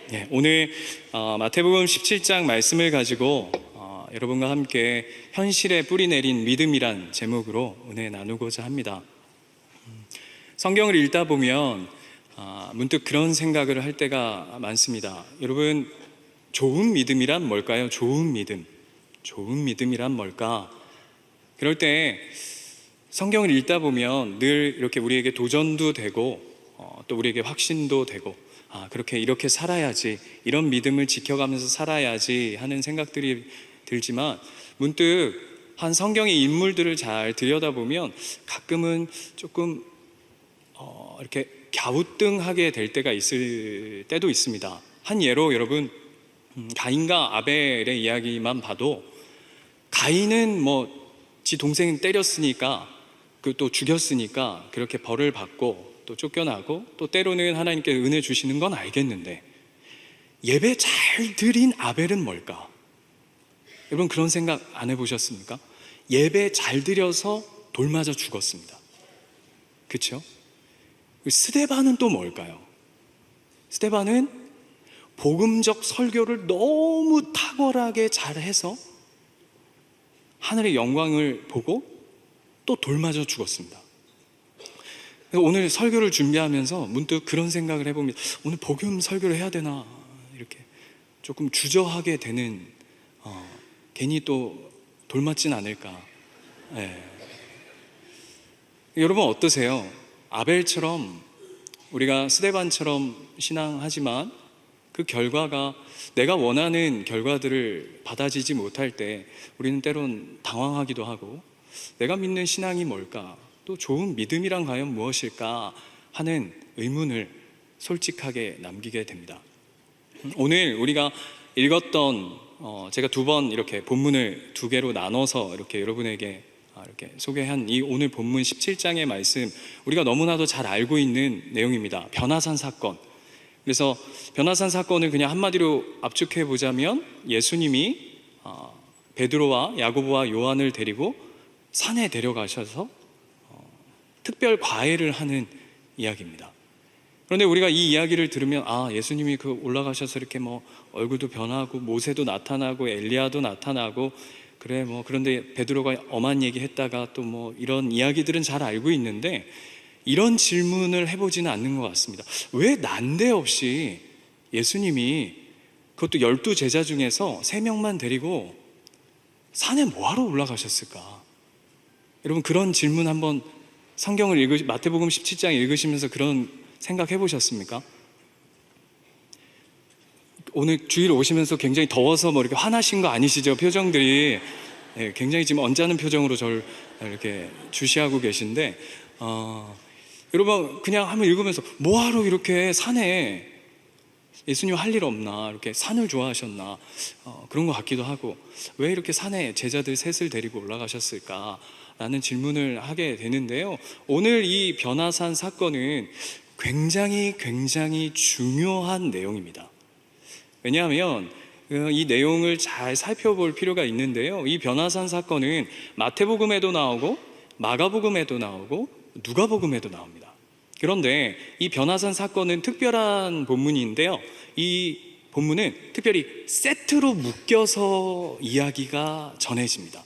네, 오늘 마태복음 17장 말씀을 가지고 여러분과 함께 현실에 뿌리 내린 믿음이란 제목으로 은혜 나누고자 합니다. 성경을 읽다 보면 문득 그런 생각을 할 때가 많습니다. 여러분, 좋은 믿음이란 뭘까요? 좋은 믿음이란 뭘까? 그럴 때 성경을 읽다 보면 늘 이렇게 우리에게 도전도 되고 또 우리에게 확신도 되고 그렇게 이렇게 살아야지, 이런 믿음을 지켜가면서 살아야지 하는 생각들이 들지만 문득 한 성경의 인물들을 잘 들여다보면 가끔은 조금 이렇게 갸우뚱하게 될 때가 있을 때도 있습니다. 한 예로 여러분, 가인과 아벨의 이야기만 봐도 가인은 지 동생 때렸으니까 또 죽였으니까 그렇게 벌을 받고 또 쫓겨나고 또 때로는 하나님께 은혜 주시는 건 알겠는데, 예배 잘 드린 아벨은 뭘까? 여러분, 그런 생각 안 해보셨습니까? 예배 잘 드려서 돌 맞아 죽었습니다. 그렇죠? 스데반은 또 뭘까요? 스데반은 복음적 설교를 너무 탁월하게 잘해서 하늘의 영광을 보고 또 돌 맞아 죽었습니다. 오늘 설교를 준비하면서 문득 그런 생각을 해봅니다. 오늘 복음 설교를 해야 되나, 이렇게 조금 주저하게 되는, 괜히 또 돌 맞진 않을까. 여러분 어떠세요? 아벨처럼 우리가 스데반처럼 신앙하지만 그 결과가 내가 원하는 결과들을 받아지지 못할 때 우리는 때론 당황하기도 하고, 내가 믿는 신앙이 뭘까? 또 좋은 믿음이란 과연 무엇일까 하는 의문을 솔직하게 남기게 됩니다. 오늘 우리가 읽었던 제가 두 번 이렇게 본문을 두 개로 나눠서 이렇게 여러분에게 이렇게 소개한 이 오늘 본문 17장의 말씀, 우리가 너무나도 잘 알고 있는 내용입니다. 변화산 사건. 그래서 변화산 사건을 그냥 한마디로 압축해 보자면, 예수님이 베드로와 야고보와 요한을 데리고 산에 데려가셔서 특별 과외를 하는 이야기입니다. 그런데 우리가 이 이야기를 들으면 예수님이 올라가셔서 이렇게 얼굴도 변하고 모세도 나타나고 엘리야도 나타나고 그래 그런데 베드로가 엄한 얘기 했다가 또 이런 이야기들은 잘 알고 있는데, 이런 질문을 해보지는 않는 것 같습니다. 왜 난데없이 예수님이 그것도 12제자 중에서 3명만 데리고 산에 뭐하러 올라가셨을까? 여러분, 그런 질문 한번 성경을 마태복음 17장 읽으시면서 그런 생각 해보셨습니까? 오늘 주일 오시면서 굉장히 더워서 이렇게 화나신 거 아니시죠? 표정들이 굉장히 지금 언짢은 표정으로 저를 이렇게 주시하고 계신데, 여러분 그냥 한번 읽으면서 뭐하러 이렇게 산에, 예수님 할 일 없나, 이렇게 산을 좋아하셨나, 그런 것 같기도 하고, 왜 이렇게 산에 제자들 셋을 데리고 올라가셨을까 라는 질문을 하게 되는데요. 오늘 이 변화산 사건은 굉장히 중요한 내용입니다. 왜냐하면 이 내용을 잘 살펴볼 필요가 있는데요. 이 변화산 사건은 마태복음에도 나오고 마가복음에도 나오고 누가복음에도 나옵니다. 그런데 이 변화산 사건은 특별한 본문인데요. 이 본문은 특별히 세트로 묶여서 이야기가 전해집니다.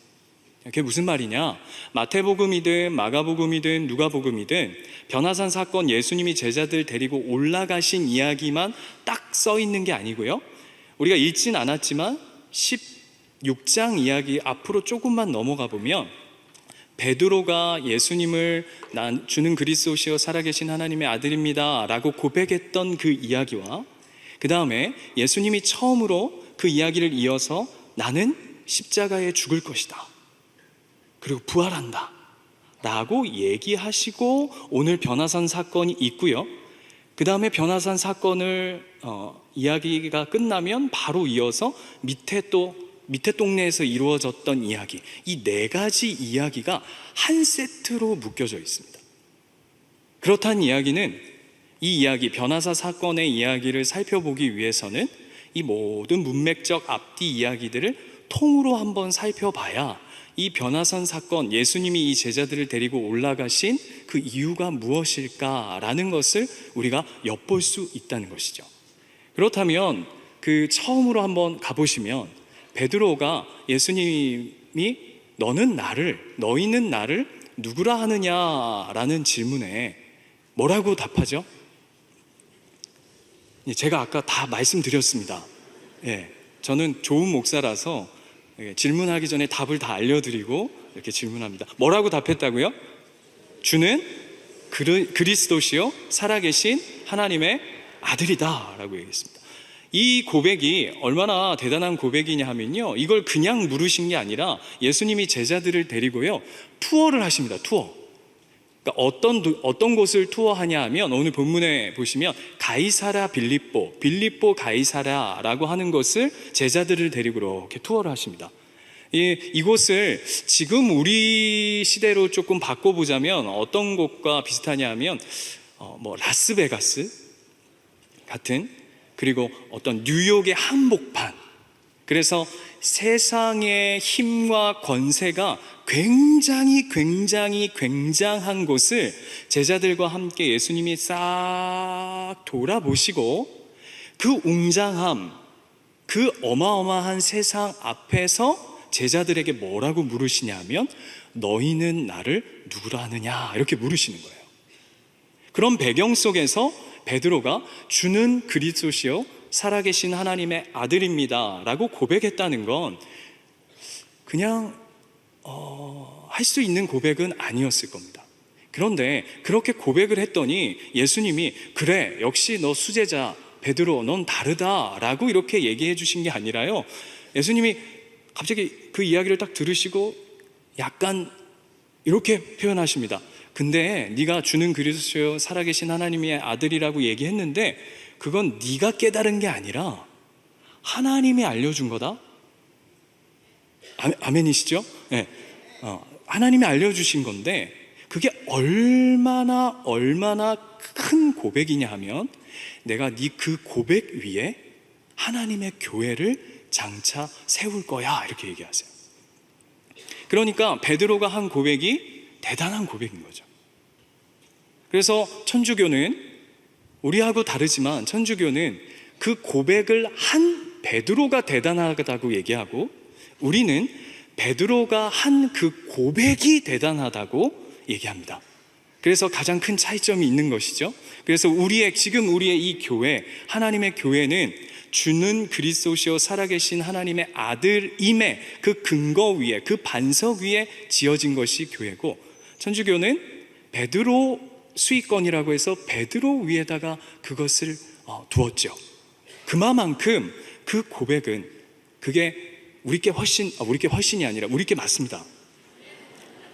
그게 무슨 말이냐? 마태복음이든 마가복음이든 누가복음이든 변화산 사건, 예수님이 제자들 데리고 올라가신 이야기만 딱 써 있는 게 아니고요, 우리가 읽진 않았지만 16장 이야기 앞으로 조금만 넘어가 보면 베드로가 예수님을 주는 그리스도시여 살아계신 하나님의 아들입니다 라고 고백했던 그 이야기와, 그 다음에 예수님이 처음으로 그 이야기를 이어서 나는 십자가에 죽을 것이다, 그리고 부활한다 라고 얘기하시고 오늘 변화산 사건이 있고요. 그 다음에 변화산 사건을 이야기가 끝나면 바로 이어서 밑에 동네에서 이루어졌던 이야기, 이 4가지 이야기가 한 세트로 묶여져 있습니다. 그렇다는 이야기는, 이 이야기, 변화산 사건의 이야기를 살펴보기 위해서는 이 모든 문맥적 앞뒤 이야기들을 통으로 한번 살펴봐야 이 변화산 사건, 예수님이 이 제자들을 데리고 올라가신 그 이유가 무엇일까라는 것을 우리가 엿볼 수 있다는 것이죠. 그렇다면 그 처음으로 한번 가보시면 베드로가 예수님이 너희는 나를 누구라 하느냐라는 질문에 뭐라고 답하죠? 제가 아까 다 말씀드렸습니다. 저는 좋은 목사라서 질문하기 전에 답을 다 알려드리고 이렇게 질문합니다. 뭐라고 답했다고요? 주는 그리스도시요 살아계신 하나님의 아들이다 라고 얘기했습니다. 이 고백이 얼마나 대단한 고백이냐 하면요, 이걸 그냥 물으신 게 아니라 예수님이 제자들을 데리고요 투어를 하십니다. 투어. 그러니까 어떤 곳을 투어하냐 하면 오늘 본문에 보시면 가이사랴 빌립보 가이사랴라고 하는 것을 제자들을 데리고 이렇게 투어를 하십니다. 이곳을 지금 우리 시대로 조금 바꿔보자면 어떤 곳과 비슷하냐 하면 라스베가스 같은, 그리고 어떤 뉴욕의 한복판, 그래서 세상의 힘과 권세가 굉장한 곳을 제자들과 함께 예수님이 싹 돌아보시고 그 웅장함, 그 어마어마한 세상 앞에서 제자들에게 뭐라고 물으시냐면 너희는 나를 누구라 하느냐 이렇게 물으시는 거예요. 그런 배경 속에서 베드로가 주는 그리스도시요 살아계신 하나님의 아들입니다 라고 고백했다는 건 그냥 할 수 있는 고백은 아니었을 겁니다. 그런데 그렇게 고백을 했더니 예수님이 그래 역시 너 수제자 베드로 넌 다르다 라고 이렇게 얘기해 주신 게 아니라요, 예수님이 갑자기 그 이야기를 딱 들으시고 약간 이렇게 표현하십니다. 근데 네가 주는 그리스도요 살아계신 하나님의 아들이라고 얘기했는데 그건 네가 깨달은 게 아니라 하나님이 알려준 거다. 아멘이시죠? 네. 하나님이 알려주신 건데 그게 얼마나 큰 고백이냐 하면 내가 네 그 고백 위에 하나님의 교회를 장차 세울 거야 이렇게 얘기하세요. 그러니까 베드로가 한 고백이 대단한 고백인 거죠. 그래서 천주교는 우리하고 다르지만 천주교는 그 고백을 한 베드로가 대단하다고 얘기하고 우리는 베드로가 한 그 고백이 대단하다고 얘기합니다. 그래서 가장 큰 차이점이 있는 것이죠. 그래서 지금 우리의 이 교회, 하나님의 교회는 주는 그리스도시요 살아계신 하나님의 아들임의 그 근거 위에, 그 반석 위에 지어진 것이 교회고, 천주교는 베드로 수익권이라고 해서 베드로 위에다가 그것을 두었죠. 그만큼 그 고백은 그게 우리께 훨씬이 아니라 우리께 맞습니다.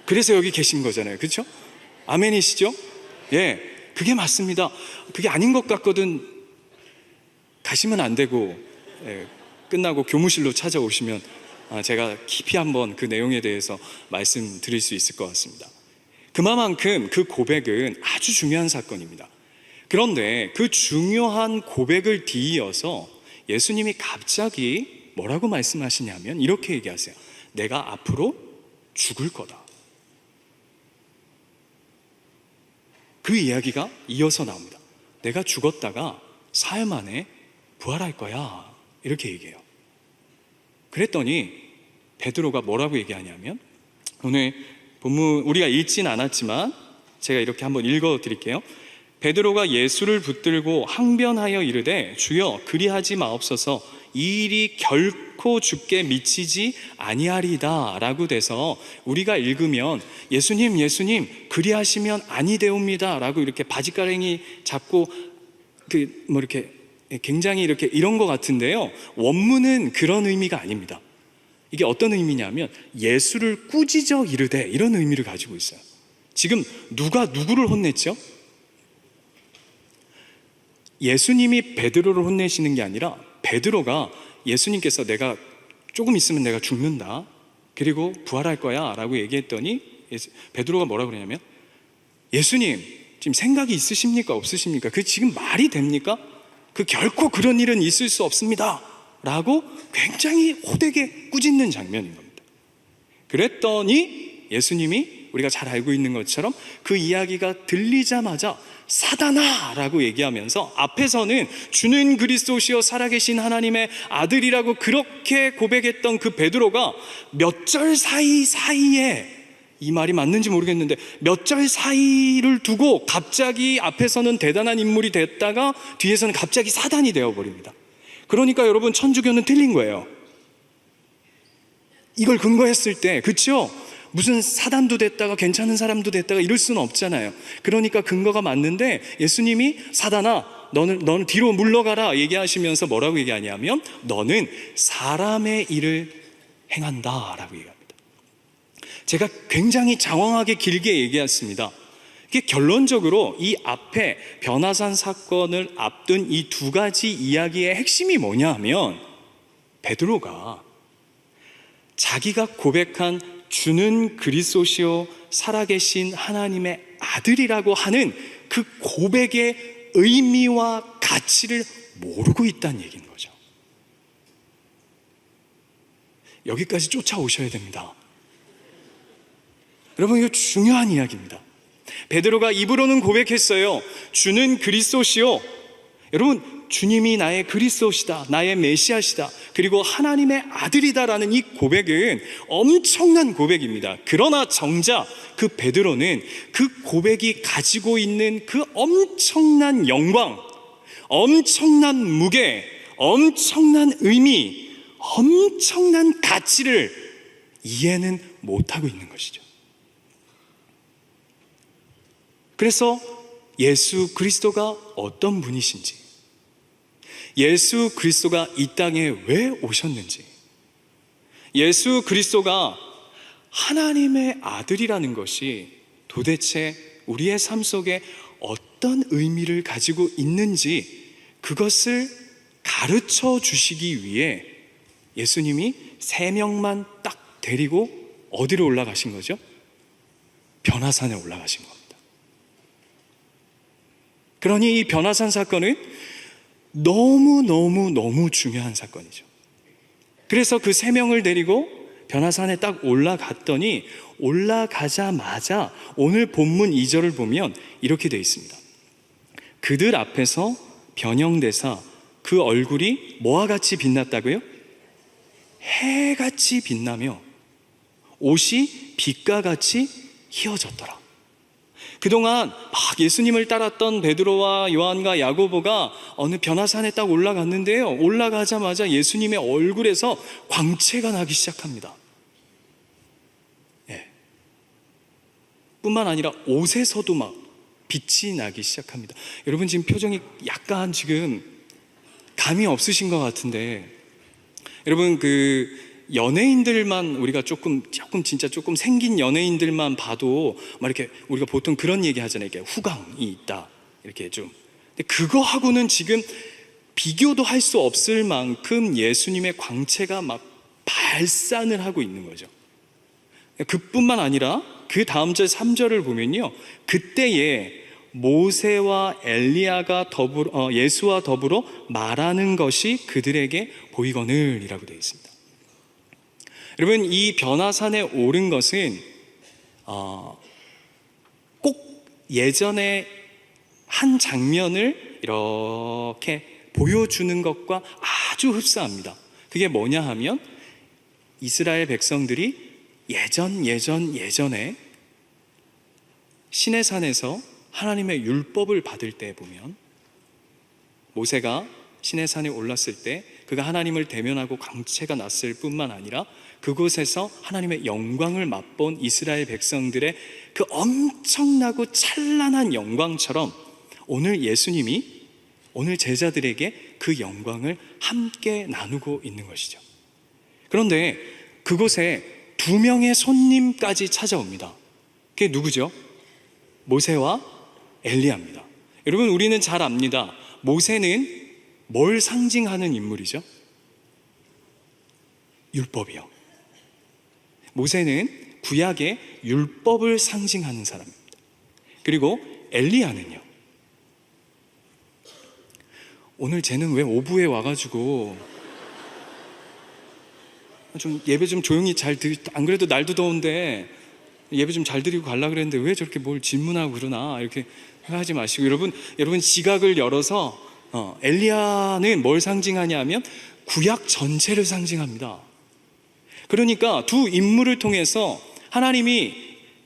그래서 여기 계신 거잖아요. 그렇죠? 아멘이시죠? 예, 그게 맞습니다. 그게 아닌 것 같거든 가시면 안 되고, 끝나고 교무실로 찾아오시면 제가 깊이 한번 그 내용에 대해서 말씀드릴 수 있을 것 같습니다. 그만큼 그 고백은 아주 중요한 사건입니다. 그런데 그 중요한 고백을 뒤이어서 예수님이 갑자기 뭐라고 말씀하시냐면 이렇게 얘기하세요. 내가 앞으로 죽을 거다. 그 이야기가 이어서 나옵니다. 내가 죽었다가 사흘 만에 부활할 거야 이렇게 얘기해요. 그랬더니 베드로가 뭐라고 얘기하냐면, 오늘 본문 우리가 읽진 않았지만 제가 이렇게 한번 읽어 드릴게요. 베드로가 예수를 붙들고 항변하여 이르되 주여 그리하지 마옵소서, 이 일이 결코 주께 미치지 아니하리이다 라고 돼서 우리가 읽으면 예수님 그리하시면 아니되옵니다 라고 이렇게 바지가랑이 잡고 이렇게 굉장히 이렇게 이런 것 같은데요, 원문은 그런 의미가 아닙니다. 이게 어떤 의미냐면 예수를 꾸짖어 이르되 이런 의미를 가지고 있어요. 지금 누가 누구를 혼냈죠? 예수님이 베드로를 혼내시는 게 아니라 베드로가 예수님께서 내가 조금 있으면 내가 죽는다 그리고 부활할 거야 라고 얘기했더니 베드로가 뭐라고 그러냐면 예수님 지금 생각이 있으십니까 없으십니까? 그게 지금 말이 됩니까? 그 결코 그런 일은 있을 수 없습니다 라고 굉장히 호되게 꾸짖는 장면인 겁니다. 그랬더니 예수님이 우리가 잘 알고 있는 것처럼 그 이야기가 들리자마자 사단아 라고 얘기하면서 앞에서는 주는 그리스도시요 살아계신 하나님의 아들이라고 그렇게 고백했던 그 베드로가 몇 절 사이에, 이 말이 맞는지 모르겠는데 몇 절 사이를 두고 갑자기 앞에서는 대단한 인물이 됐다가 뒤에서는 갑자기 사단이 되어버립니다. 그러니까 여러분, 천주교는 틀린 거예요. 이걸 근거했을 때, 그렇죠? 무슨 사단도 됐다가 괜찮은 사람도 됐다가 이럴 수는 없잖아요. 그러니까 근거가 맞는데 예수님이 사단아 너는 뒤로 물러가라 얘기하시면서 뭐라고 얘기하냐면 너는 사람의 일을 행한다 라고 얘기합니다. 제가 굉장히 장황하게 길게 얘기했습니다. 이게 결론적으로 이 앞에 변화산 사건을 앞둔 이 두 가지 이야기의 핵심이 뭐냐 하면 베드로가 자기가 고백한 주는 그리스도시요 살아계신 하나님의 아들이라고 하는 그 고백의 의미와 가치를 모르고 있다는 얘기인 거죠. 여기까지 쫓아오셔야 됩니다. 여러분, 이거 중요한 이야기입니다. 베드로가 입으로는 고백했어요. 주는 그리스도시요. 여러분, 주님이 나의 그리스도시다, 나의 메시아시다, 그리고 하나님의 아들이다라는 이 고백은 엄청난 고백입니다. 그러나 정작 그 베드로는 그 고백이 가지고 있는 그 엄청난 영광, 엄청난 무게, 엄청난 의미, 엄청난 가치를 이해는 못하고 있는 것이죠. 그래서 예수 그리스도가 어떤 분이신지, 예수 그리스도가 이 땅에 왜 오셨는지, 예수 그리스도가 하나님의 아들이라는 것이 도대체 우리의 삶 속에 어떤 의미를 가지고 있는지, 그것을 가르쳐 주시기 위해 예수님이 3명만 딱 데리고 어디로 올라가신 거죠? 변화산에 올라가신 겁니다. 그러니 이 변화산 사건은 너무 중요한 사건이죠. 그래서 그 3명을 데리고 변화산에 딱 올라갔더니 올라가자마자 오늘 본문 2절을 보면 이렇게 되어 있습니다. 그들 앞에서 변형되사 그 얼굴이 뭐와 같이 빛났다고요? 해같이 빛나며 옷이 빛과 같이 희어졌더라. 그동안 막 예수님을 따랐던 베드로와 요한과 야고보가 어느 변화산에 딱 올라갔는데요, 올라가자마자 예수님의 얼굴에서 광채가 나기 시작합니다. 예. 뿐만 아니라 옷에서도 막 빛이 나기 시작합니다. 여러분, 지금 표정이 약간 지금 감이 없으신 것 같은데, 여러분, 그 연예인들만 우리가 조금 진짜 조금 생긴 연예인들만 봐도 막 이렇게 우리가 보통 그런 얘기 하잖아요. 이렇게 후광이 있다, 이렇게 좀. 근데 그거하고는 지금 비교도 할 수 없을 만큼 예수님의 광채가 막 발산을 하고 있는 거죠. 그뿐만 아니라 그 다음 절 3절을 보면요, 그때에 모세와 엘리야가 예수와 더불어 말하는 것이 그들에게 보이거늘이라고 되어 있습니다. 여러분, 이 변화산에 오른 것은 꼭 예전에 한 장면을 이렇게 보여주는 것과 아주 흡사합니다. 그게 뭐냐 하면 이스라엘 백성들이 예전에 시내산에서 하나님의 율법을 받을 때 보면 모세가 시내산에 올랐을 때 그가 하나님을 대면하고 광채가 났을 뿐만 아니라 그곳에서 하나님의 영광을 맛본 이스라엘 백성들의 그 엄청나고 찬란한 영광처럼 오늘 예수님이 오늘 제자들에게 그 영광을 함께 나누고 있는 것이죠. 그런데 그곳에 2명의 손님까지 찾아옵니다. 그게 누구죠? 모세와 엘리야입니다. 여러분, 우리는 잘 압니다. 모세는 뭘 상징하는 인물이죠? 율법이요. 모세는 구약의 율법을 상징하는 사람입니다. 그리고 엘리야는요, 오늘 쟤는 왜 오부에 와가지고 좀 예배 좀 조용히 안 그래도 날도 더운데 예배 좀 잘 드리고 가려고 그랬는데 왜 저렇게 뭘 질문하고 그러나, 이렇게 하지 마시고 여러분 지각을 열어서 엘리야는 뭘 상징하냐면 구약 전체를 상징합니다. 그러니까 두 인물을 통해서 하나님이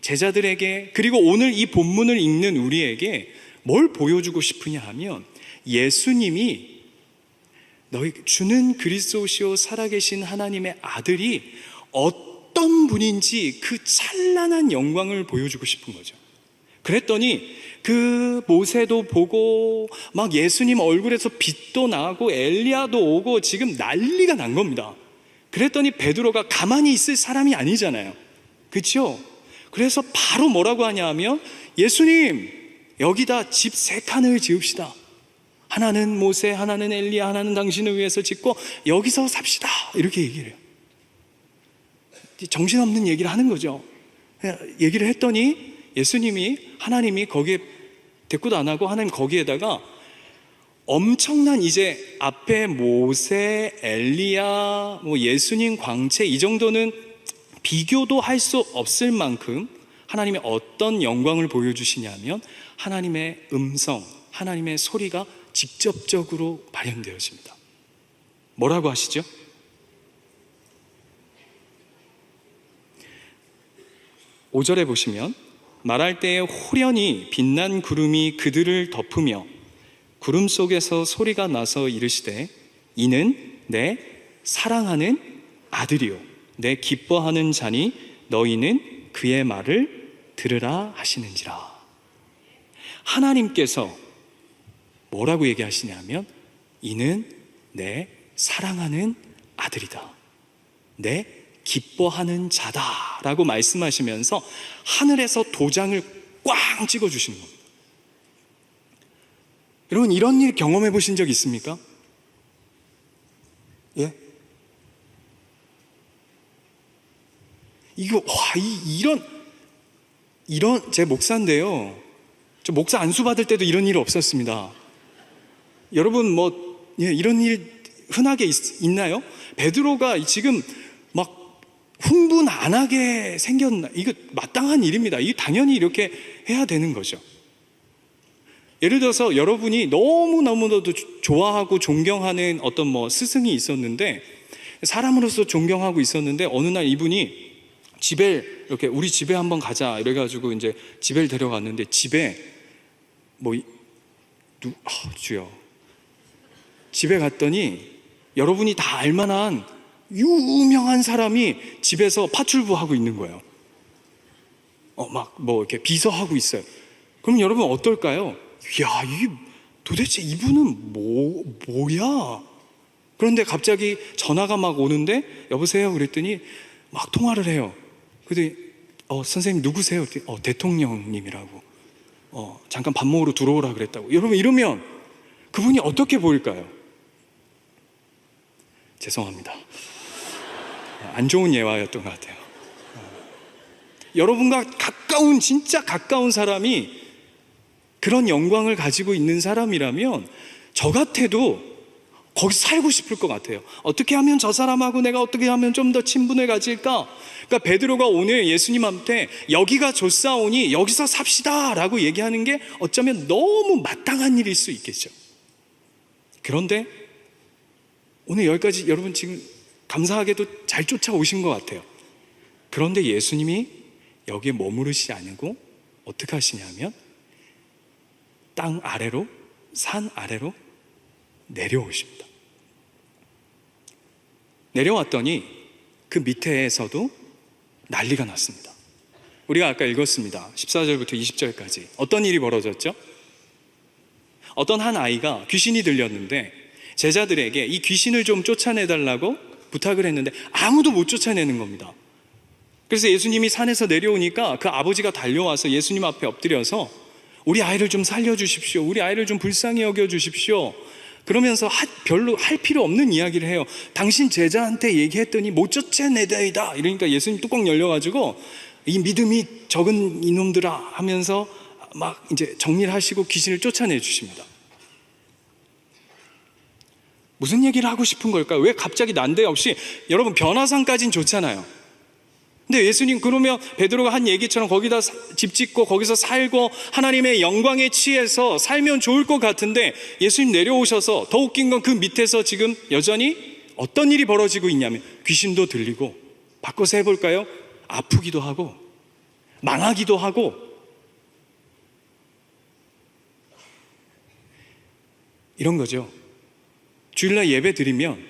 제자들에게 그리고 오늘 이 본문을 읽는 우리에게 뭘 보여주고 싶으냐 하면 예수님이 너희 주는 그리스도시요 살아계신 하나님의 아들이 어떤 분인지 그 찬란한 영광을 보여주고 싶은 거죠. 그랬더니 그 모세도 보고 막 예수님 얼굴에서 빛도 나고 엘리야도 오고 지금 난리가 난 겁니다. 그랬더니 베드로가 가만히 있을 사람이 아니잖아요. 그렇죠? 그래서 바로 뭐라고 하냐 하면 예수님 여기다 집 3칸을 지읍시다. 하나는 모세, 하나는 엘리야, 하나는 당신을 위해서 짓고 여기서 삽시다. 이렇게 얘기를 해요. 정신없는 얘기를 하는 거죠. 얘기를 했더니 예수님이 하나님이 거기에 대꾸도 안 하고 하나님 거기에다가 엄청난 이제 앞에 모세, 엘리야, 예수님 광채 이 정도는 비교도 할 수 없을 만큼 하나님이 어떤 영광을 보여주시냐면 하나님의 음성, 하나님의 소리가 직접적으로 발현되어집니다. 뭐라고 하시죠? (5절에) 보시면 말할 때에 호련히 빛난 구름이 그들을 덮으며 구름 속에서 소리가 나서 이르시되 이는 내 사랑하는 아들이요 내 기뻐하는 자니 너희는 그의 말을 들으라 하시는지라. 하나님께서 뭐라고 얘기하시냐면 이는 내 사랑하는 아들이다, 내 기뻐하는 자다라고 말씀하시면서 하늘에서 도장을 꽝 찍어주시는 겁니다. 여러분 이런 일 경험해 보신 적 있습니까? 예? 이거 이런 제 목사인데요. 저 목사 안수 받을 때도 이런 일 없었습니다. 여러분 이런 일 흔하게 있나요? 베드로가 지금 막 흥분 안 하게 생겼나? 이거 마땅한 일입니다. 이게 당연히 이렇게 해야 되는 거죠. 예를 들어서 여러분이 너무너무도 좋아하고 존경하는 어떤 스승이 있었는데 사람으로서 존경하고 있었는데 어느 날 이분이 집에 이렇게 우리 집에 한번 가자 이래가지고 이제 집에 데려갔는데 집에 주여 집에 갔더니 여러분이 다 알만한 유명한 사람이 집에서 파출부하고 있는 거예요. 이렇게 비서하고 있어요. 그럼 여러분 어떨까요? 야, 도대체 이분은 뭐야? 그런데 갑자기 전화가 막 오는데 여보세요? 그랬더니 막 통화를 해요. 그랬더니 선생님 누구세요? 대통령님이라고. 잠깐 밥 먹으러 들어오라 그랬다고. 여러분 이러면 그분이 어떻게 보일까요? 죄송합니다. 안 좋은 예화였던 것 같아요. 여러분과 진짜 가까운 사람이 그런 영광을 가지고 있는 사람이라면 저 같아도 거기 살고 싶을 것 같아요. 어떻게 하면 저 사람하고 내가 어떻게 하면 좀 더 친분을 가질까? 그러니까 베드로가 오늘 예수님한테 여기가 좋사오니 여기서 삽시다 라고 얘기하는 게 어쩌면 너무 마땅한 일일 수 있겠죠. 그런데 오늘 여기까지 여러분 지금 감사하게도 잘 쫓아오신 것 같아요. 그런데 예수님이 여기에 머무르시지 않고 어떻게 하시냐면 땅 아래로, 산 아래로 내려오십니다. 내려왔더니 그 밑에서도 난리가 났습니다. 우리가 아까 읽었습니다. 14절부터 20절까지 어떤 일이 벌어졌죠? 어떤 한 아이가 귀신이 들렸는데 제자들에게 이 귀신을 좀 쫓아내달라고 부탁을 했는데 아무도 못 쫓아내는 겁니다. 그래서 예수님이 산에서 내려오니까 그 아버지가 달려와서 예수님 앞에 엎드려서 우리 아이를 좀 살려주십시오, 우리 아이를 좀 불쌍히 여겨주십시오 그러면서 별로 할 필요 없는 이야기를 해요. 당신 제자한테 얘기했더니 못 쫓아내다이다 이러니까 예수님 뚜껑 열려가지고 이 믿음이 적은 이놈들아 하면서 막 이제 정리를 하시고 귀신을 쫓아내 주십니다. 무슨 얘기를 하고 싶은 걸까요? 왜 갑자기 난데없이 여러분 변화산까지는 좋잖아요. 근데 예수님 그러면 베드로가 한 얘기처럼 거기다 집 짓고 거기서 살고 하나님의 영광에 취해서 살면 좋을 것 같은데, 예수님 내려오셔서 더 웃긴 건 그 밑에서 지금 여전히 어떤 일이 벌어지고 있냐면 귀신도 들리고, 바꿔서 해볼까요? 아프기도 하고 망하기도 하고. 이런 거죠. 주일날 예배 드리면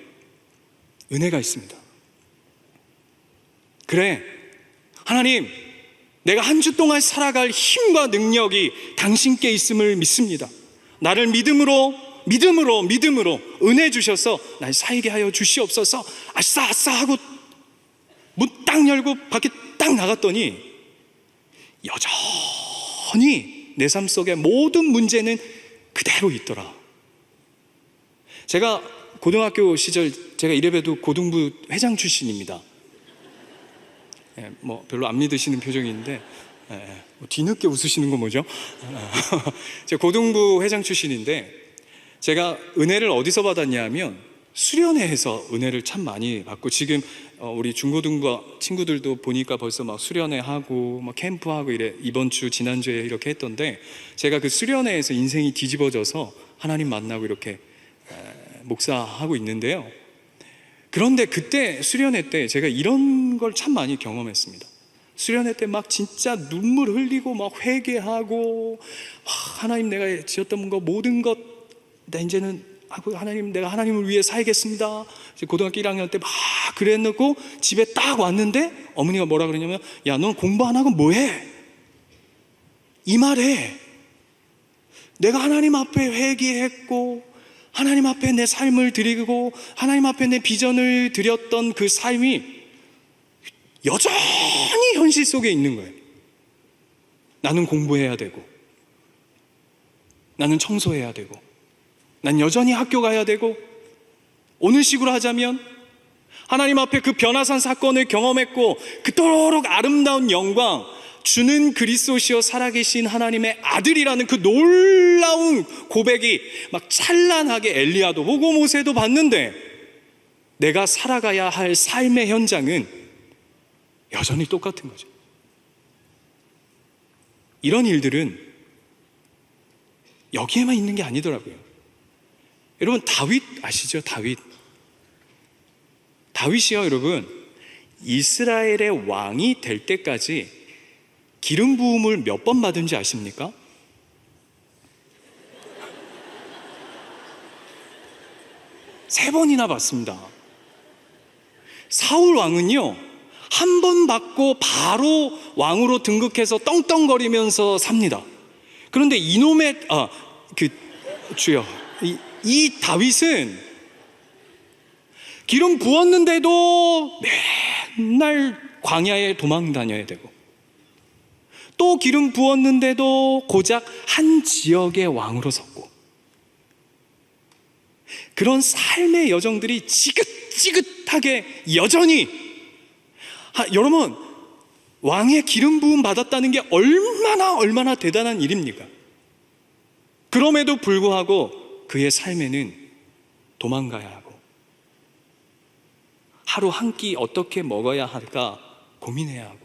은혜가 있습니다. 그래, 하나님, 내가 한 주 동안 살아갈 힘과 능력이 당신께 있음을 믿습니다. 나를 믿음으로 은혜 주셔서 날 살게 하여 주시옵소서. 아싸 아싸 하고 문 딱 열고 밖에 딱 나갔더니 여전히 내 삶 속에 모든 문제는 그대로 있더라. 제가 고등학교 시절, 제가 이래봬도 고등부 회장 출신입니다. 뭐 별로 안 믿으시는 표정인데, 뒤늦게 웃으시는 건 뭐죠? 제가 고등부 회장 출신인데, 제가 은혜를 어디서 받았냐면 수련회에서 은혜를 참 많이 받고, 지금 우리 중고등부 친구들도 보니까 벌써 막 수련회 하고 막 캠프하고 이래, 이번 주 지난주에 이렇게 했던데, 제가 그 수련회에서 인생이 뒤집어져서 하나님 만나고 이렇게 목사하고 있는데요. 그런데 그때 수련회 때 제가 이런 걸 참 많이 경험했습니다. 수련회 때 막 진짜 눈물 흘리고 막 회개하고, 하나님 내가 지었던 거 모든 것 나 이제는 하나님, 내가 하나님을 위해 살겠습니다. 고등학교 1학년 때 막 그랬고 집에 딱 왔는데 어머니가 뭐라 그러냐면, 야, 넌 공부 안 하고 뭐해? 이 말에 내가 하나님 앞에 회개했고 하나님 앞에 내 삶을 드리고 하나님 앞에 내 비전을 드렸던 그 삶이 여전히 현실 속에 있는 거예요. 나는 공부해야 되고, 나는 청소해야 되고, 난 여전히 학교 가야 되고, 오늘 식으로 하자면 하나님 앞에 그 변화산 사건을 경험했고 그토록 아름다운 영광, 주는 그리스도시여 살아계신 하나님의 아들이라는 그 놀라운 고백이 막 찬란하게 엘리야도 보고 모세도 봤는데, 내가 살아가야 할 삶의 현장은 여전히 똑같은 거죠. 이런 일들은 여기에만 있는 게 아니더라고요. 여러분, 다윗 아시죠? 다윗이요, 여러분, 이스라엘의 왕이 될 때까지 기름 부음을 몇 번 받은지 아십니까? 세 번이나 받습니다. 사울 왕은요, 한 번 받고 바로 왕으로 등극해서 떵떵거리면서 삽니다. 그런데 이놈의 주여, 이 다윗은 기름 부었는데도 맨날 광야에 도망 다녀야 되고, 또 기름 부었는데도 고작 한 지역의 왕으로 섰고, 그런 삶의 여정들이 지긋지긋하게 여전히, 여러분, 왕의 기름 부음 받았다는 게 얼마나 대단한 일입니까? 그럼에도 불구하고 그의 삶에는 도망가야 하고, 하루 한 끼 어떻게 먹어야 할까 고민해야 하고,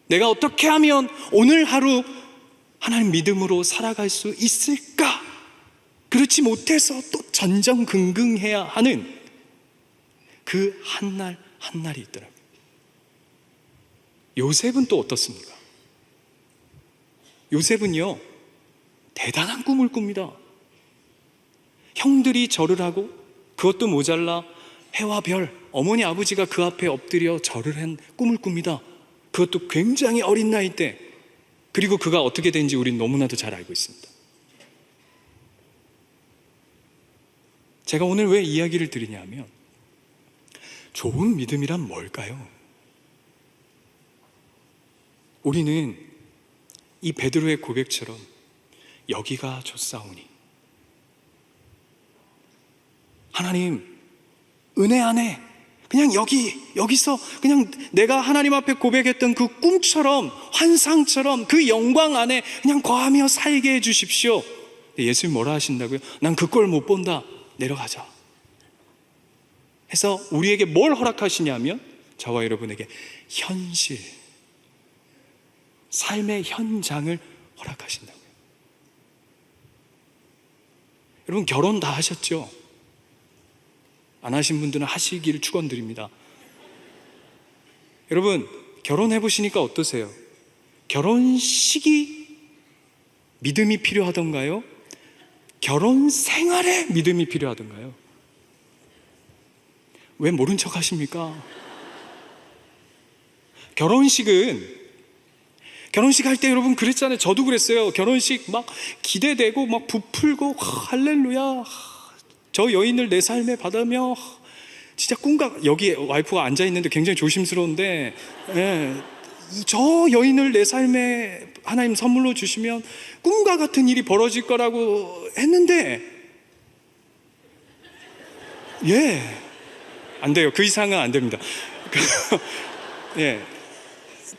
내가 어떻게 하면 오늘 하루 하나님 믿음으로 살아갈 수 있을까? 그렇지 못해서 또 전전긍긍해야 하는 그 한날 한날이 있더라고요. 요셉은 또 어떻습니까? 요셉은요, 대단한 꿈을 꿉니다. 형들이 절을 하고 그것도 모자라 해와 별, 어머니 아버지가 그 앞에 엎드려 절을 한 꿈을 꿉니다. 그것도 굉장히 어린 나이 때. 그리고 그가 어떻게 된지 우리는 너무나도 잘 알고 있습니다. 제가 오늘 왜 이야기를 드리냐면, 좋은 믿음이란 뭘까요? 우리는 이 베드로의 고백처럼 여기가 좋사오니, 하나님 은혜 안에 그냥 여기서 그냥 내가 하나님 앞에 고백했던 그 꿈처럼, 환상처럼 그 영광 안에 그냥 거하며 살게 해 주십시오. 예수님 뭐라 하신다고요? 난 그 꼴 못 본다. 내려가자. 해서 우리에게 뭘 허락하시냐면 저와 여러분에게 현실, 삶의 현장을 허락하신다고요. 여러분 결혼 다 하셨죠? 안 하신 분들은 하시기를 축원드립니다. 여러분 결혼해 보시니까 어떠세요? 결혼식이 믿음이 필요하던가요? 결혼 생활에 믿음이 필요하던가요? 왜 모른 척 하십니까? 결혼식 할 때 여러분 그랬잖아요. 저도 그랬어요. 결혼식 막 기대되고 막 부풀고 할렐루야, 저 여인을 내 삶에 받으며 진짜 꿈과, 여기 와이프가 앉아있는데 굉장히 조심스러운데, 예, 저 여인을 내 삶에 하나님 선물로 주시면 꿈과 같은 일이 벌어질 거라고 했는데, 안 돼요. 그 이상은 안 됩니다.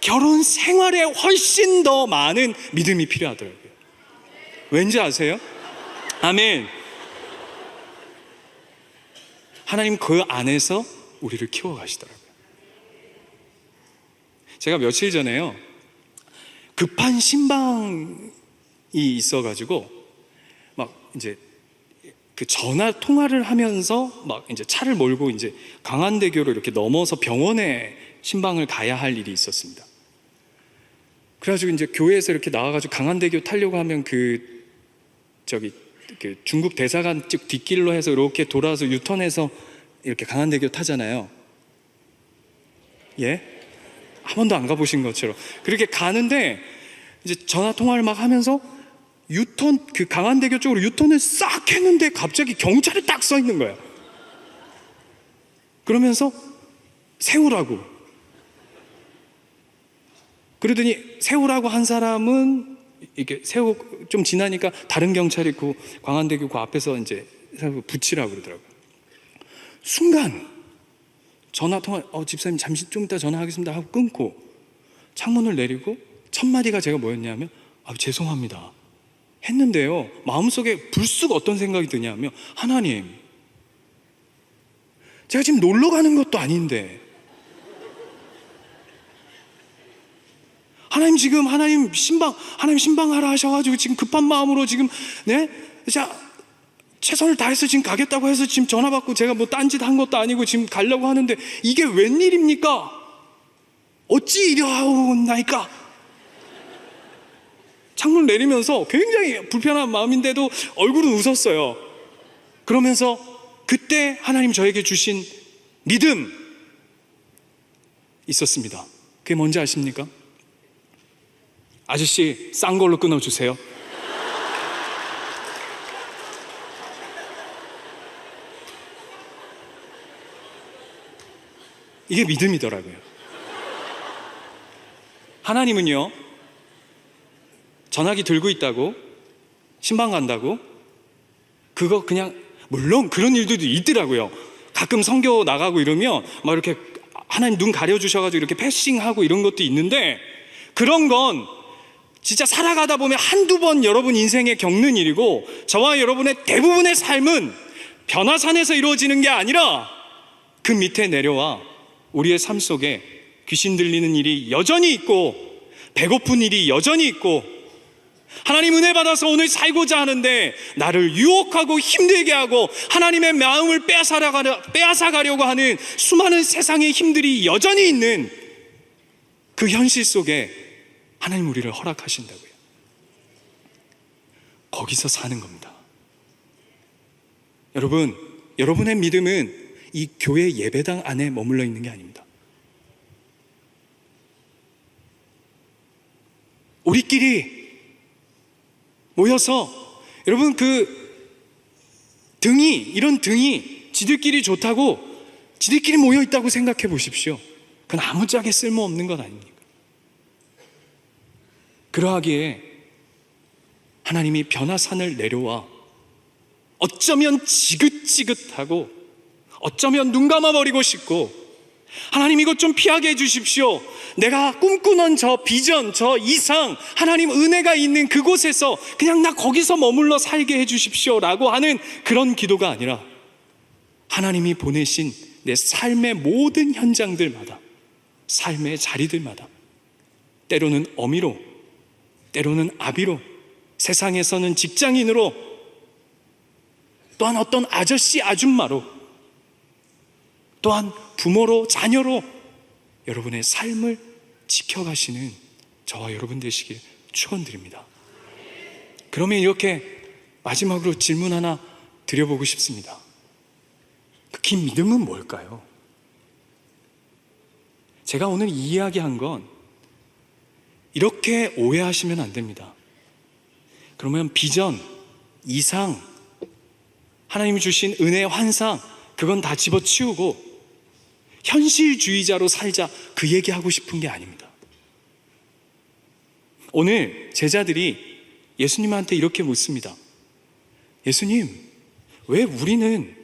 결혼 생활에 훨씬 더 많은 믿음이 필요하더라고요. 왠지 아세요? 아멘. 하나님 그 안에서 우리를 키워가시더라고요. 제가 며칠 전에요, 급한 신방이 있어가지고 막 이제 그 전화 통화를 하면서 막 이제 차를 몰고 이제 강안대교로 이렇게 넘어서 병원에 신방을 가야 할 일이 있었습니다. 그래가지고 이제 교회에서 이렇게 나와가지고 강안대교 타려고 하면 그 중국 대사관 쪽 뒷길로 해서 이렇게 돌아서 유턴해서 이렇게 강안대교 타잖아요. 예? 한 번도 안 가보신 것처럼 그렇게 가는데 이제 전화 통화를 막 하면서 그 강안대교 쪽으로 유턴을 싹 했는데 갑자기 경찰이 딱 서 있는 거예요. 그러면서 세우라고. 그러더니 세우라고 한 사람은 이렇게 세우고 좀 지나니까 다른 경찰이 그 광안대교 그 앞에서 이제 붙이라고 그러더라고요. 순간 전화 통화, 집사님 잠시 좀 이따 전화하겠습니다 하고 끊고 창문을 내리고 첫 마디가 제가 뭐였냐면, 죄송합니다 했는데요, 마음속에 불쑥 어떤 생각이 드냐면, 하나님, 제가 지금 놀러 가는 것도 아닌데 하나님 신방하라 하셔가지고 지금 급한 마음으로 지금 자 최선을 다해서 지금 가겠다고 해서 지금 전화 받고 제가 뭐 딴짓 한 것도 아니고 지금 가려고 하는데 이게 웬일입니까? 어찌 이러하오나이까? 창문을 내리면서 굉장히 불편한 마음인데도 얼굴은 웃었어요. 그러면서 그때 하나님 저에게 주신 믿음 있었습니다. 그게 뭔지 아십니까? 아저씨 싼 걸로 끊어주세요. 이게 믿음이더라고요. 하나님은요, 전화기 들고 있다고 신방 간다고 그거 그냥, 물론 그런 일들도 있더라고요. 가끔 선교 나가고 이러면 막 이렇게 하나님 눈 가려주셔가지고 이렇게 패싱하고 이런 것도 있는데, 그런 건 진짜 살아가다 보면 한두 번 여러분 인생에 겪는 일이고, 저와 여러분의 대부분의 삶은 변화산에서 이루어지는 게 아니라 그 밑에 내려와 우리의 삶 속에 귀신 들리는 일이 여전히 있고, 배고픈 일이 여전히 있고, 하나님 은혜 받아서 오늘 살고자 하는데 나를 유혹하고 힘들게 하고 하나님의 마음을 빼앗아가려고 하는 수많은 세상의 힘들이 여전히 있는 그 현실 속에 하나님 우리를 허락하신다고요. 거기서 사는 겁니다. 여러분, 여러분의 믿음은 이 교회 예배당 안에 머물러 있는 게 아닙니다. 우리끼리 모여서, 여러분 이런 등이 지들끼리 좋다고 지들끼리 모여 있다고 생각해 보십시오. 그건 아무짝에 쓸모없는 것 아닙니까? 그러하기에 하나님이 변화산을 내려와 어쩌면 지긋지긋하고 어쩌면 눈 감아버리고 싶고, 하나님 이것 좀 피하게 해주십시오, 내가 꿈꾸는 저 비전, 저 이상, 하나님 은혜가 있는 그곳에서 그냥 나 거기서 머물러 살게 해주십시오 라고 하는 그런 기도가 아니라, 하나님이 보내신 내 삶의 모든 현장들마다, 삶의 자리들마다 때로는 어미로, 때로는 아비로, 세상에서는 직장인으로, 또한 어떤 아저씨 아줌마로, 또한 부모로, 자녀로 여러분의 삶을 지켜가시는 저와 여러분 되시길 축원드립니다. 그러면 이렇게 마지막으로 질문 하나 드려보고 싶습니다. 그 긴 믿음은 뭘까요? 제가 오늘 이야기한 건 이렇게 오해하시면 안 됩니다. 그러면 비전, 이상, 하나님이 주신 은혜, 환상, 그건 다 집어치우고 현실주의자로 살자, 그 얘기하고 싶은 게 아닙니다. 오늘 제자들이 예수님한테 이렇게 묻습니다. 예수님, 왜 우리는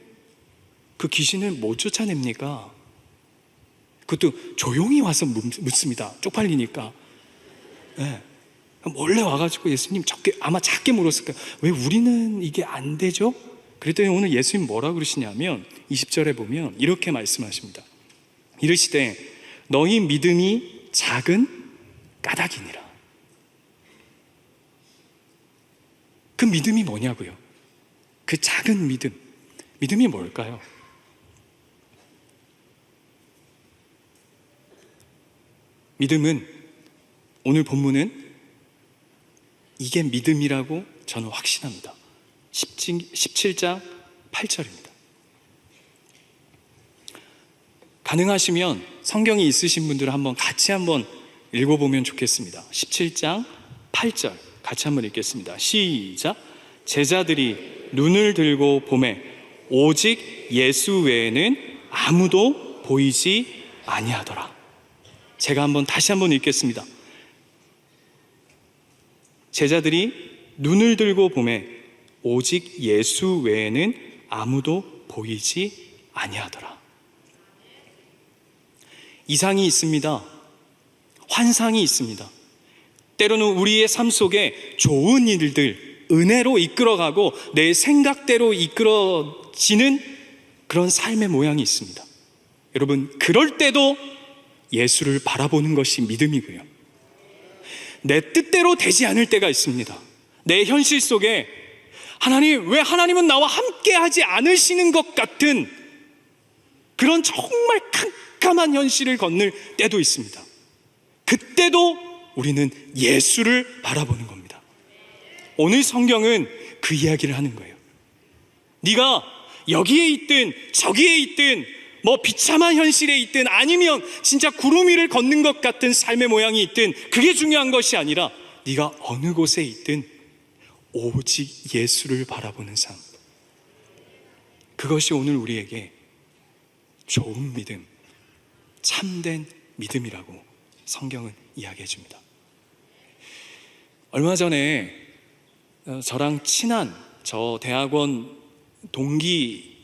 그 귀신을 못 쫓아냅니까? 그것도 조용히 와서 묻습니다. 쪽팔리니까. 네. 몰래 와가지고 예수님 아마 작게 물었을 거예요. 왜 우리는 이게 안 되죠? 그랬더니 오늘 예수님 뭐라 그러시냐면 20절에 보면 이렇게 말씀하십니다. 이르시되 너희 믿음이 작은 까닭이니라. 그 믿음이 뭐냐고요? 그 작은 믿음이 뭘까요? 믿음은, 오늘 본문은 이게 믿음이라고 저는 확신합니다. 17장 8절입니다. 가능하시면 성경이 있으신 분들은 같이 한번 읽어보면 좋겠습니다. 17장 8절 같이 한번 읽겠습니다. 시작. 제자들이 눈을 들고 보매 오직 예수 외에는 아무도 보이지 아니하더라. 제가 다시 한번 읽겠습니다. 제자들이 눈을 들고 보매 오직 예수 외에는 아무도 보이지 아니하더라. 이상이 있습니다. 환상이 있습니다. 때로는 우리의 삶 속에 좋은 일들, 은혜로 이끌어가고 내 생각대로 이끌어지는 그런 삶의 모양이 있습니다. 여러분, 그럴 때도 예수를 바라보는 것이 믿음이고요. 내 뜻대로 되지 않을 때가 있습니다. 내 현실 속에 왜 하나님은 나와 함께 하지 않으시는 것 같은 그런 정말 캄캄한 현실을 건널 때도 있습니다. 그때도 우리는 예수를 바라보는 겁니다. 오늘 성경은 그 이야기를 하는 거예요. 네가 여기에 있든 저기에 있든 비참한 현실에 있든 아니면 진짜 구름 위를 걷는 것 같은 삶의 모양이 있든 그게 중요한 것이 아니라 네가 어느 곳에 있든 오직 예수를 바라보는 삶, 그것이 오늘 우리에게 좋은 믿음, 참된 믿음이라고 성경은 이야기해 줍니다. 얼마 전에 저랑 친한 저 대학원 동기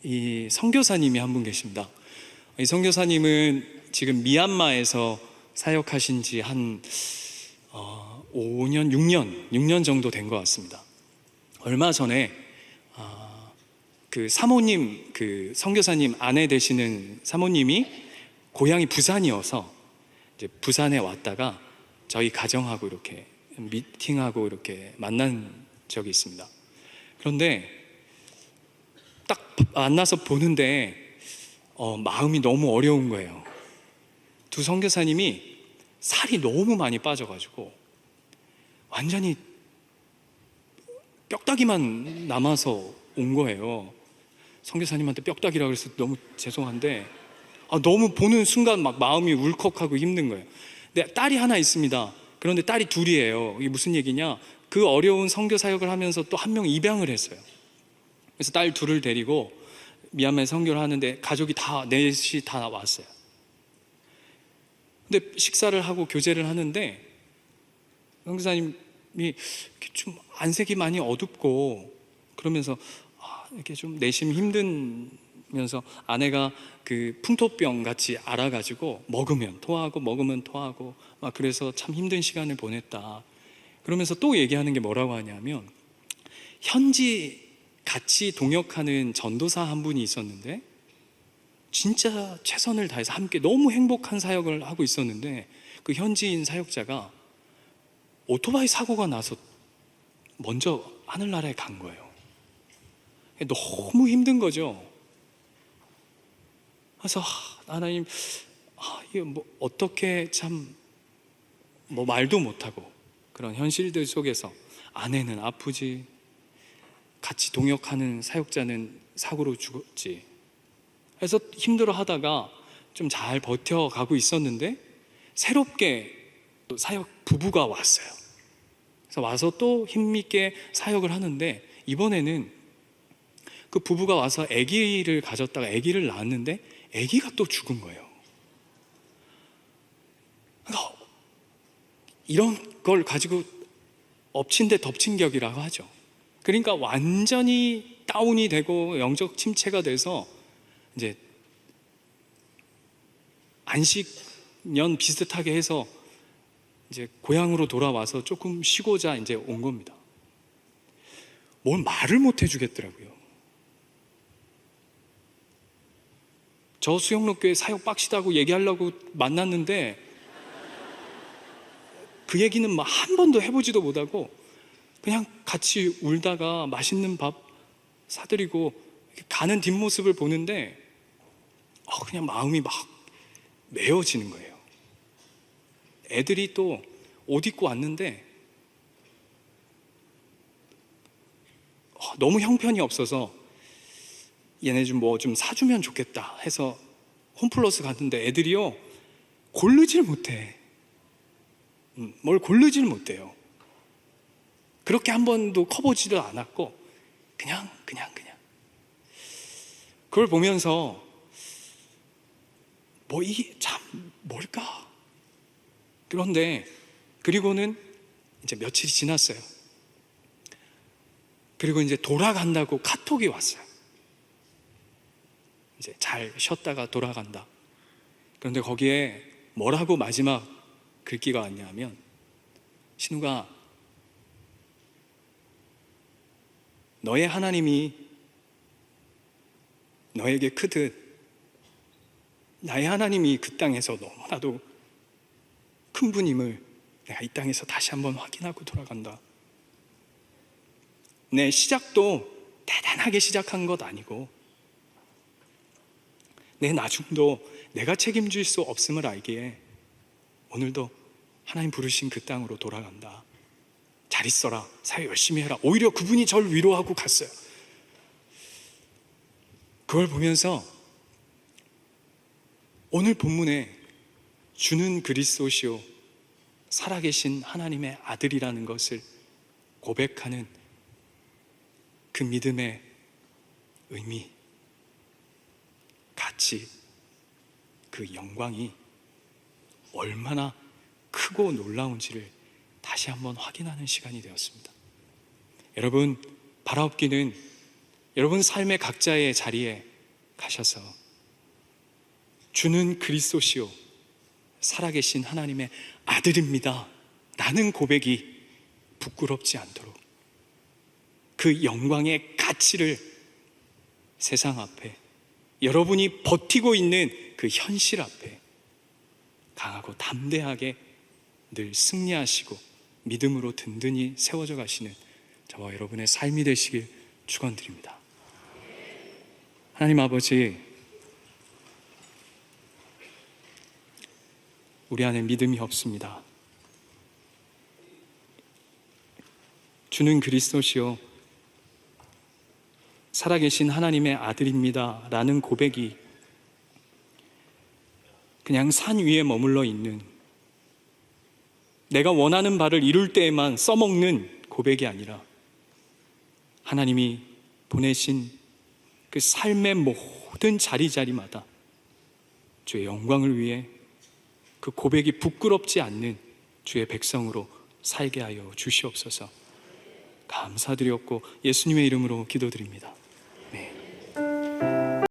이 선교사님이 한 분 계십니다. 이 선교사님은 지금 미얀마에서 사역하신 지 한 5년, 6년 정도 된 것 같습니다. 얼마 전에 그 사모님, 그 선교사님 아내 되시는 사모님이 고향이 부산이어서 이제 부산에 왔다가 저희 가정하고 이렇게 미팅하고 이렇게 만난 적이 있습니다. 그런데 딱 만나서 보는데 마음이 너무 어려운 거예요. 두 선교사님이 살이 너무 많이 빠져가지고 완전히 뼈다귀만 남아서 온 거예요. 선교사님한테 뼈다귀라고 해서 너무 죄송한데 너무 보는 순간 막 마음이 울컥하고 힘든 거예요. 근데 딸이 하나 있습니다. 그런데 딸이 둘이에요. 이게 무슨 얘기냐? 그 어려운 선교 사역을 하면서 또 한 명 입양을 했어요. 그래서 딸 둘을 데리고 미얀마에 선교를 하는데 가족이 넷이 다 왔어요. 근데 식사를 하고 교제를 하는데 선교사님이 좀 안색이 많이 어둡고 그러면서 이렇게 좀 내심 힘들면서 아내가 그 풍토병 같이 알아가지고 먹으면 토하고 막 그래서 참 힘든 시간을 보냈다. 그러면서 또 얘기하는 게 뭐라고 하냐면 현지 같이 동역하는 전도사 한 분이 있었는데 진짜 최선을 다해서 함께 너무 행복한 사역을 하고 있었는데 그 현지인 사역자가 오토바이 사고가 나서 먼저 하늘나라에 간 거예요. 너무 힘든 거죠. 그래서 하나님, 이게 뭐 어떻게 참 뭐 말도 못하고 그런 현실들 속에서 아내는 아프지, 같이 동역하는 사역자는 사고로 죽었지. 그래서 힘들어 하다가 좀 잘 버텨가고 있었는데 새롭게 사역 부부가 왔어요. 그래서 와서 또 힘있게 사역을 하는데 이번에는 그 부부가 와서 아기를 가졌다가 아기를 낳았는데 아기가 또 죽은 거예요. 그러니까 이런 걸 가지고 엎친 데 덮친 격이라고 하죠. 그러니까 완전히 다운이 되고 영적 침체가 돼서 이제 안식년 비슷하게 해서 이제 고향으로 돌아와서 조금 쉬고자 이제 온 겁니다. 뭘 말을 못 해주겠더라고요. 저 수영록교회 사역 빡시다고 얘기하려고 만났는데 그 얘기는 막 한 번도 해보지도 못하고 그냥 같이 울다가 맛있는 밥 사드리고 가는 뒷모습을 보는데 그냥 마음이 막 메어지는 거예요. 애들이 또 옷 입고 왔는데 너무 형편이 없어서 얘네 좀 뭐 좀 사주면 좋겠다 해서 홈플러스 갔는데 애들이요 고르질 못해. 뭘 고르질 못해요. 그렇게 한 번도 커보지도 않았고 그냥 그걸 보면서 뭐 이게 참 뭘까? 그런데 그리고는 이제 며칠이 지났어요. 그리고 이제 돌아간다고 카톡이 왔어요. 이제 잘 쉬었다가 돌아간다. 그런데 거기에 뭐라고 마지막 글귀가 왔냐면 신우가 너의 하나님이 너에게 크듯 나의 하나님이 그 땅에서 너무나도 큰 분임을 내가 이 땅에서 다시 한번 확인하고 돌아간다. 내 시작도 대단하게 시작한 것 아니고 내 나중도 내가 책임질 수 없음을 알기에 오늘도 하나님 부르신 그 땅으로 돌아간다. 잘 있어라. 사회 열심히 해라. 오히려 그분이 저를 위로하고 갔어요. 그걸 보면서 오늘 본문에 주는 그리스도시요 살아계신 하나님의 아들이라는 것을 고백하는 그 믿음의 의미, 가치, 그 영광이 얼마나 크고 놀라운지를 다시 한번 확인하는 시간이 되었습니다. 여러분, 바라옵기는 여러분 삶의 각자의 자리에 가셔서 주는 그리스도시요 살아계신 하나님의 아들입니다 라는 고백이 부끄럽지 않도록 그 영광의 가치를 세상 앞에 여러분이 버티고 있는 그 현실 앞에 강하고 담대하게 늘 승리하시고 믿음으로 든든히 세워져 가시는 저와 여러분의 삶이 되시길 축원드립니다. 하나님 아버지, 우리 안에 믿음이 없습니다. 주는 그리스도시요 살아계신 하나님의 아들입니다 라는 고백이 그냥 산 위에 머물러 있는 내가 원하는 바를 이룰 때에만 써먹는 고백이 아니라 하나님이 보내신 그 삶의 모든 자리자리마다 주의 영광을 위해 그 고백이 부끄럽지 않는 주의 백성으로 살게 하여 주시옵소서. 감사드렸고 예수님의 이름으로 기도드립니다.